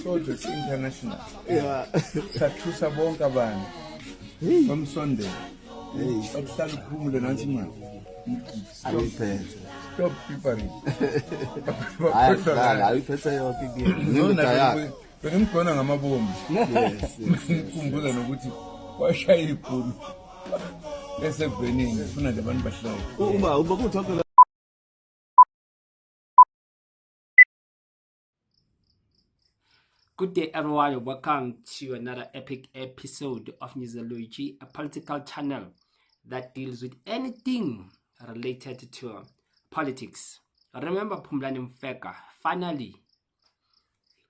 Soldiers International. Yeah. Tathusa bonke abantu. Ngomsonto. Okuhlala uphumule nansi manje. Stop preparing. Ayiphethe yonke inkinga. Ngimgona ngamabombi. Yes. Ngikhumbula nokuthi washaya iphulu. Bese burning ufuna nje abantu bahlale. Uma kuthokela. Good day, everyone. Welcome to another epic episode of Newsology, a political channel that deals with anything related to politics. Remember, Phumlani Mfeka finally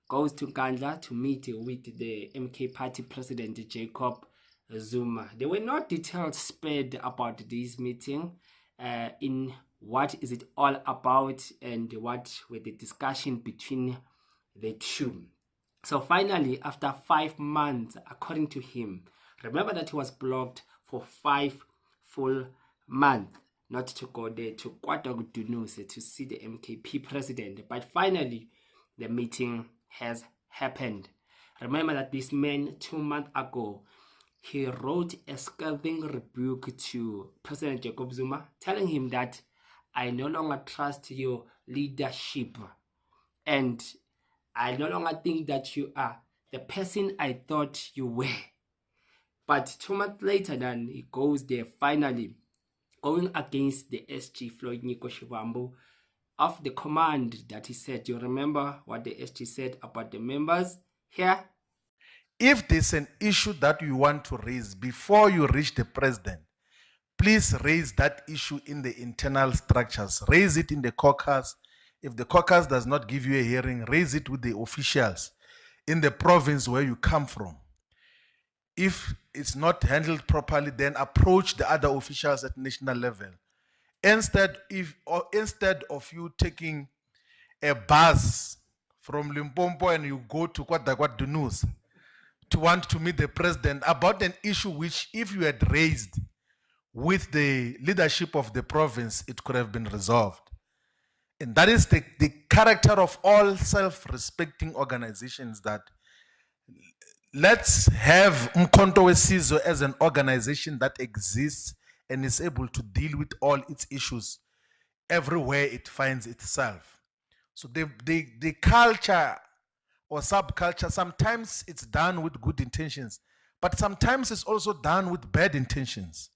goes to Nkandla to meet with the MK party president Jacob Zuma. There were no details spared about this meeting, in what is it all about and what were the discussion between the two. So finally, after 5 months, according to him, remember that he was blocked for 5 full months not to go there to Duduzile to see the MKP president. But finally, the meeting has happened. Remember that this man 2 months ago, he wrote a scathing rebuke to President Jacob Zuma, telling him that I no longer trust your leadership and I no longer think that you are the person I thought you were. But 2 months later, then he goes there finally, going against the SG Floyd Shivambu of the command that he said. You remember what the SG said about the members here? If there's an issue that you want to raise before you reach the president, please raise that issue in the internal structures. Raise it in the caucus. If the caucus does not give you a hearing, raise it with the officials in the province where you come from. If it's not handled properly, then approach the other officials at national level. Instead of you taking a bus from Limpopo and you go to Duduzile to want to meet the president about an issue which, if you had raised with the leadership of the province, it could have been resolved. And that is the character of all self-respecting organizations, that let's have Umkhonto weSizwe as an organization that exists and is able to deal with all its issues everywhere it finds itself. So the culture or subculture, sometimes it's done with good intentions, but sometimes it's also done with bad intentions,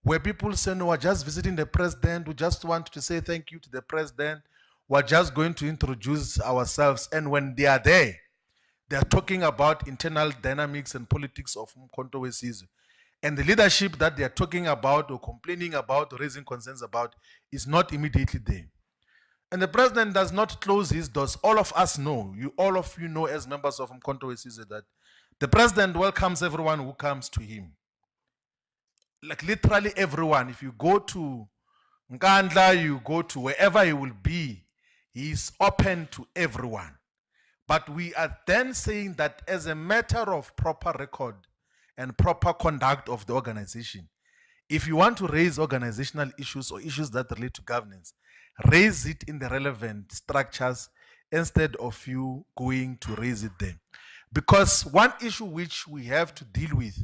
where people say, no, we're just visiting the president, we just want to say thank you to the president, we're just going to introduce ourselves. And when they are there, they're talking about internal dynamics and politics of Umkhonto weSizwe. And the leadership that they're talking about or complaining about or raising concerns about is not immediately there. And the president does not close his doors. All of us know, all of you know as members of Umkhonto weSizwe, that the president welcomes everyone who comes to him. Like literally everyone. If you go to Nkandla, you go to wherever he will be, he is open to everyone. But we are then saying that as a matter of proper record and proper conduct of the organization, if you want to raise organizational issues or issues that relate to governance, raise it in the relevant structures instead of you going to raise it there. Because one issue which we have to deal with,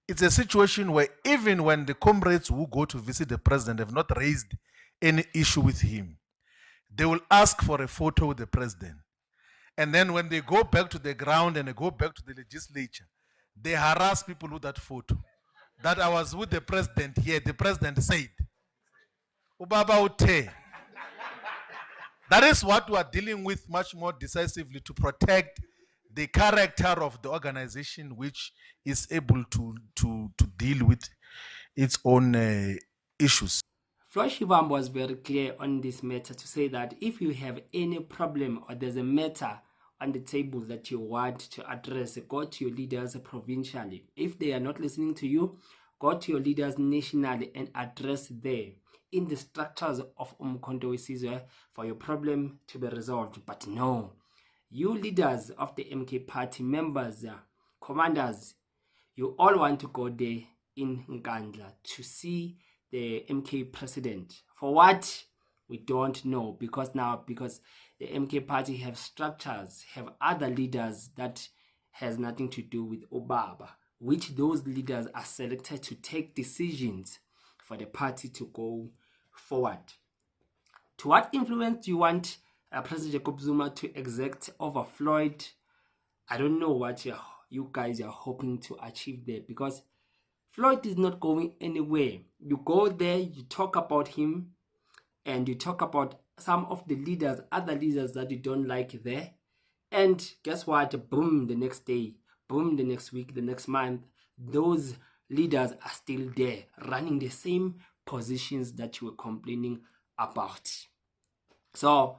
it's a situation where even when the comrades who go to visit the president have not raised any issue with him, they will ask for a photo with the president. And then when they go back to the ground and they go back to the legislature, they harass people with that photo. That I was with the president here, the president said, Ubaba Ute. That is what we are dealing with much more decisively to protect the character of the organization, which is able to deal with its own issues. Floyd Shivambu was very clear on this matter to say that if you have any problem or there's a matter on the table that you want to address, go to your leaders provincially. If they are not listening to you, go to your leaders nationally and address them in the structures of Umkhonto weSizwe for your problem to be resolved. But no, you leaders of the MK party, members, commanders, you all want to go there in Nkandla to see the MK president. For what? We don't know, because the MK party have structures, have other leaders that has nothing to do with Obaba, which those leaders are selected to take decisions for the party to go forward. To what influence do you want President Jacob Zuma to exert over Floyd? I don't know what you guys are hoping to achieve there, because Floyd is not going anywhere. You go there, you talk about him, and you talk about some of the leaders, other leaders that you don't like there. And guess what? Boom, the next day, boom, the next week, the next month, those leaders are still there, running the same positions that you were complaining about. So,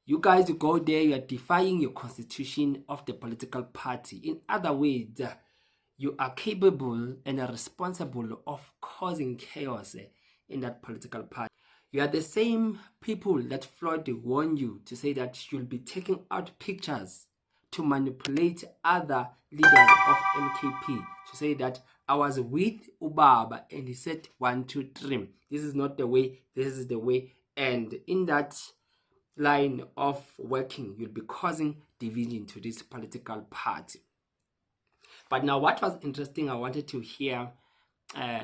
you guys, you go there, you are defying your constitution of the political party. In other words, you are capable and are responsible of causing chaos in that political party. You are the same people that Floyd warned you to say that you'll be taking out pictures to manipulate other leaders of MKP, to say that I was with Ubaba and he said 1, 2, 3. This is not the way, this is the way. And in that line of working, you'll be causing division to this political party. But now, what was interesting, I wanted to hear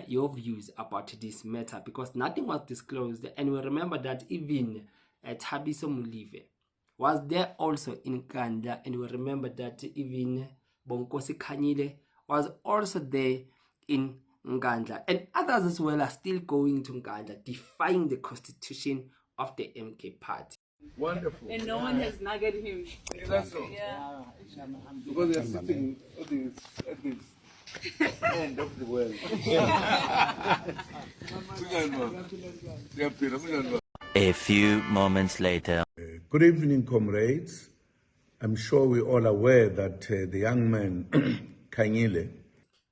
your views about this matter, because nothing was disclosed. And we remember that even Thabiso Molefe was there also in Kanda, and we remember that even Bonkosi Kanyile was also there in Ngandla, and others as well are still going to Ngandla, defying the constitution of the MK party. Wonderful. And no one has nuggered him. That's all. Yeah. Because they're sitting at this end of the world. A few moments later. Good evening, comrades. I'm sure we're all aware that the young man, Kanyile.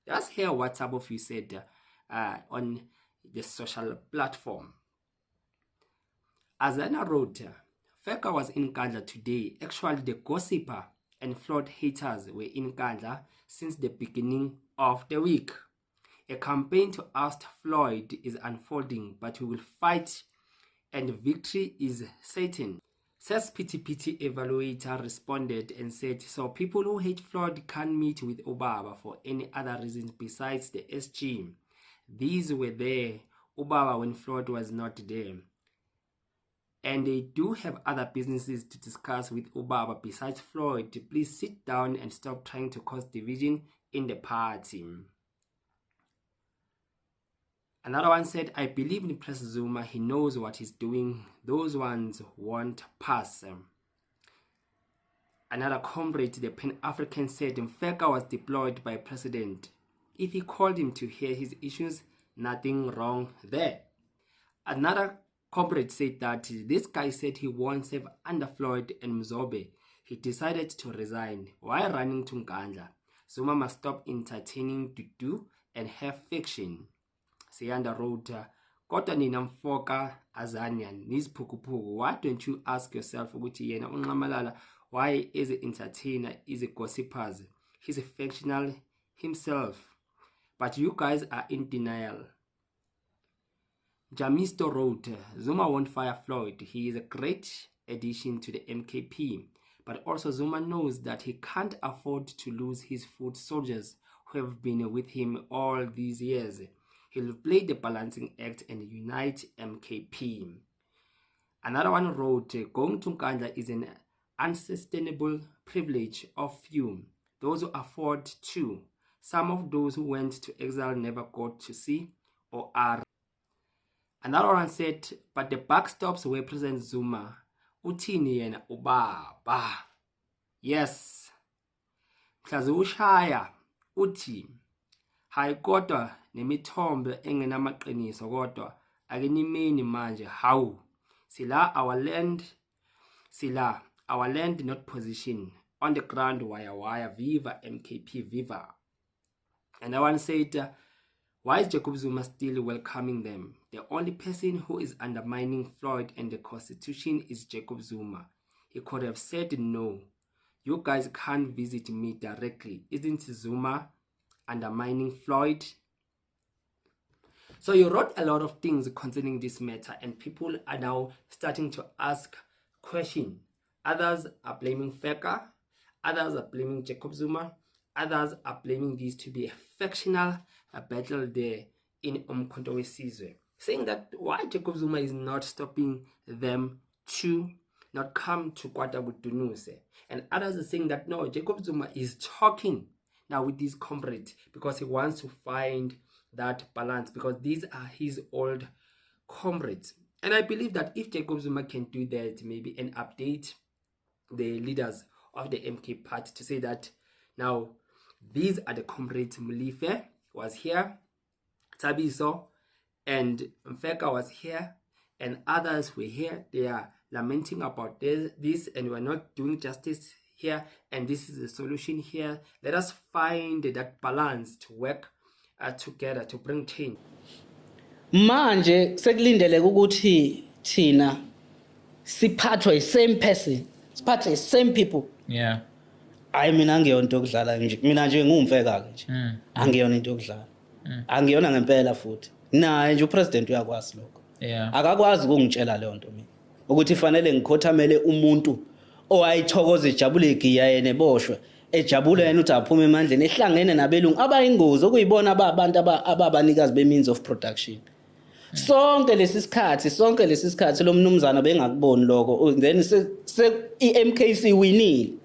Just hear what some of you said on the social platform. As Anna wrote, Mfeka was in Kandla today. Actually, the gossiper and Floyd haters were in Kandla since the beginning of the week. A campaign to oust Floyd is unfolding, but we will fight and victory is certain. Says PTPT evaluator responded and said, so people who hate Floyd can't meet with Obaba for any other reasons besides the SG. These were there, Obaba, when Floyd was not there. And they do have other businesses to discuss with Obaba besides Floyd. Please sit down and stop trying to cause division in the party. Another one said, I believe in President Zuma. He knows what he's doing. Those ones won't pass. Another comrade, the Pan-African, said Mfeka was deployed by President. If he called him to hear his issues, nothing wrong there. Another comrade said that this guy said he won't serve under Floyd and Mzobe. He decided to resign. While running to Nkandla, Zuma must stop entertaining Dudu and have fiction. Siyanda wrote, Kodwa nina Mfoka Azanian, niziphukupuku. Why don't you ask yourself ukuthi yena uNqamalala, why is an entertainer, is a gossiper? He's a fictional himself. But you guys are in denial. Jamisto wrote, Zuma won't fire Floyd. He is a great addition to the MKP. But also Zuma knows that he can't afford to lose his foot soldiers who have been with him all these years. He'll play the balancing act and unite MKP. Another one wrote, going to Nkandla is an unsustainable privilege of few, those who afford to. Some of those who went to exile never got to see or are. Another one said, but the buck stops where President Zuma, Utini and Obaba. Yes. Mhlazushaya, Uti. Hayi kodwa nemithombo engenamaqiniso kodwa akenimeni manje how sila our land not position on the ground wire viva MKP viva. And I one said, why is Jacob Zuma still welcoming them? The only person who is undermining Floyd and the Constitution is Jacob Zuma. He could have said no. You guys can't visit me directly. Isn't Zuma undermining Floyd? So you wrote a lot of things concerning this matter, and people are now starting to ask questions. Others are blaming Mfeka, others are blaming Jacob Zuma, others are blaming this to be a factional battle there in Umkhonto weSizwe, saying that why Jacob Zuma is not stopping them to not come to Kwata with Duduzile. And others are saying that no, Jacob Zuma is talking now with his comrades because he wants to find that balance, because these are his old comrades. And I believe that if Jacob Zuma can do that, maybe, and update the leaders of the MK party to say that now these are the comrades. Molefe was here, Thabiso and Mfeka was here, and others were here. They are lamenting about this, and we're not doing justice here, and this is the solution here. Let us find that balance to work together to bring change. Manje sekulindeleke ukuthi thina siphathwe i-same person, siphathwe i-same people. Yeah. Hayi mina angiyona into yokudlala nje. Mina nje ngumfeka ke nje. Angiyona into yokudlala. Angiyona ngempela futhi. Naye nje upresident uyakwazi lokho. Yeah. Akakwazi ukungitshela leyo nto mina. Ukuthi fanele ngikhothamele umuntu owayithokoza ejabule igiya yena eboshwe. Ejabule yena uthi aphuma emandleni ehlangene nabelungu abayingozi okuyibona abantu ababanikazi be-means of production. Sonke lesi sikhathi lo mnumzana bengakuboni lokho, then i-MKC winile.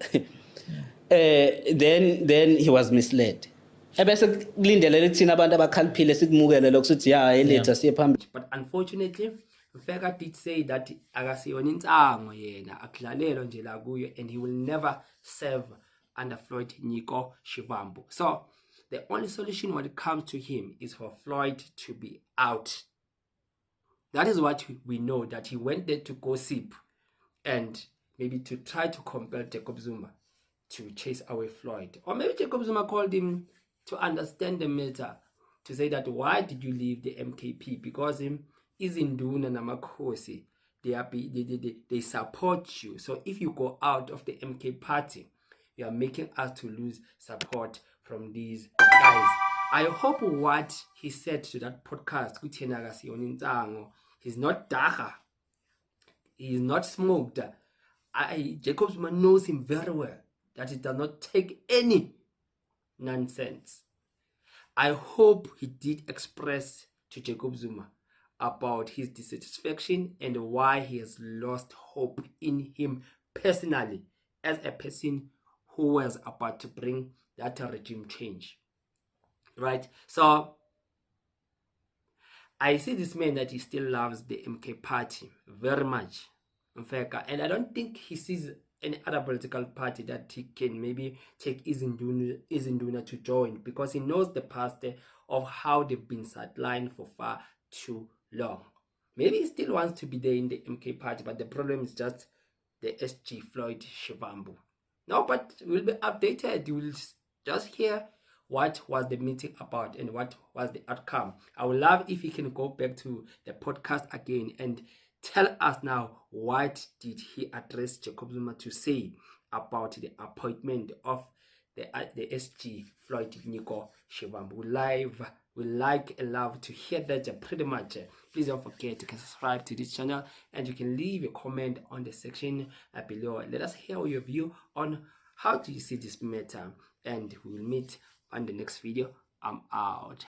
Then he was misled. Ebese kulindelele thina abantu abakhaliphile sikumukele lokuthi ya eletha siye phambili. But unfortunately, Mfeka did say that akasiyona insango yena, akudlalelwa nje la kuyo, and he will never serve under Floyd Shivambu. So the only solution when it comes to him is for Floyd to be out. That is what we know, that he went there to gossip and maybe to try to compel Jacob Zuma to chase away Floyd. Or maybe Jacob Zuma called him to understand the matter, to say that why did you leave the MKP? Because him izinduna namakhosi, they support you. So if you go out of the MK party, you are making us to lose support from these guys. I hope what he said to that podcast, he's not daga, he is not smoked. Jacob Zuma knows him very well, that he does not take any nonsense. I hope he did express to Jacob Zuma about his dissatisfaction and why he has lost hope in him personally as a person who was about to bring that regime change. Right? So I see this man that he still loves the MK party very much, Mfeka, and I don't think he sees any other political party that he can maybe take Izinduna to join, because he knows the past of how they've been sidelined for far too long. Maybe he still wants to be there in the MK party, but the problem is just the SG Floyd Shivambu. No, but we'll be updated. You will just hear what was the meeting about and what was the outcome. I would love if you can go back to the podcast again and tell us now, what did he address Jacob Zuma to say about the appointment of the SG Floyd Shivambu? We like and love to hear that pretty much. Please don't forget to subscribe to this channel, and you can leave a comment on the section below. Let us hear your view on how do you see this matter, and we will meet on the next video. I'm out.